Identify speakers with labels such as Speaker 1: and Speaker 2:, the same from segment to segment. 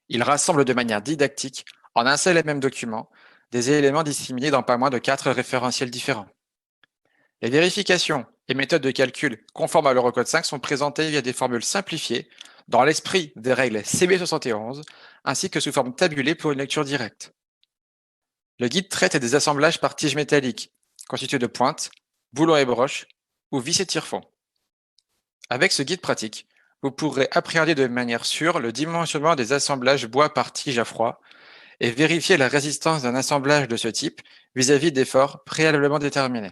Speaker 1: Il rassemble de manière didactique, en un seul et même document, des éléments disséminés dans pas moins de 4 référentiels différents. Les vérifications et méthodes de calcul conformes à l'Eurocode 5 sont présentées via des formules simplifiées, dans l'esprit des règles CB71, ainsi que sous forme tabulée pour une lecture directe. Le guide traite des assemblages par tige métallique, constitués de pointes, boulons et broches, ou vis et tire-fonds. Avec ce guide pratique, vous pourrez appréhender de manière sûre le dimensionnement des assemblages bois par tige à froid et vérifier la résistance d'un assemblage de ce type vis-à-vis d'efforts préalablement déterminés.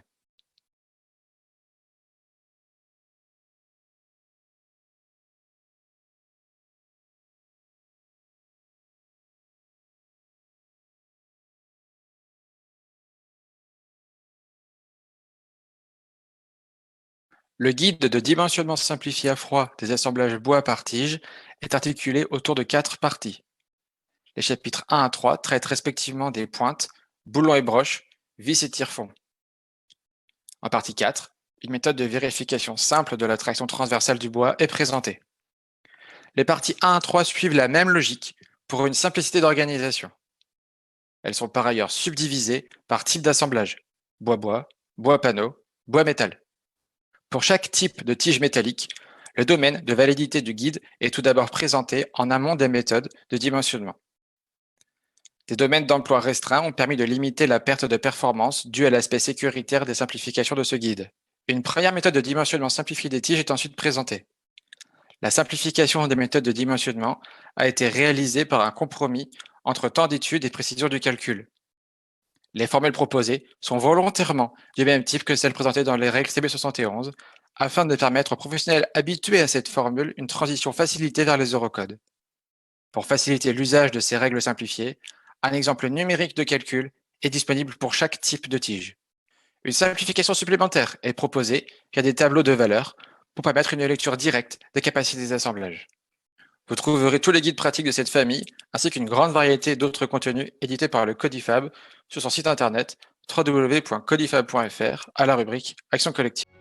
Speaker 1: Le guide de dimensionnement simplifié à froid des assemblages bois par tige est articulé autour de 4 parties. Les chapitres 1 à 3 traitent respectivement des pointes, boulons et broches, vis et tire-fonds. En partie 4, une méthode de vérification simple de la traction transversale du bois est présentée. Les parties 1 à 3 suivent la même logique pour une simplicité d'organisation. Elles sont par ailleurs subdivisées par type d'assemblage: bois-bois, bois-panneau, bois-métal. Pour chaque type de tige métallique, le domaine de validité du guide est tout d'abord présenté en amont des méthodes de dimensionnement. Des domaines d'emploi restreints ont permis de limiter la perte de performance due à l'aspect sécuritaire des simplifications de ce guide. Une première méthode de dimensionnement simplifié des tiges est ensuite présentée. La simplification des méthodes de dimensionnement a été réalisée par un compromis entre temps d'étude et précision du calcul. Les formules proposées sont volontairement du même type que celles présentées dans les règles CB71, afin de permettre aux professionnels habitués à cette formule une transition facilitée vers les eurocodes. Pour faciliter l'usage de ces règles simplifiées, un exemple numérique de calcul est disponible pour chaque type de tige. Une simplification supplémentaire est proposée via des tableaux de valeurs pour permettre une lecture directe des capacités des assemblages. Vous trouverez tous les guides pratiques de cette famille, ainsi qu'une grande variété d'autres contenus édités par le Codifab sur son site internet www.codifab.fr à la rubrique Action collective.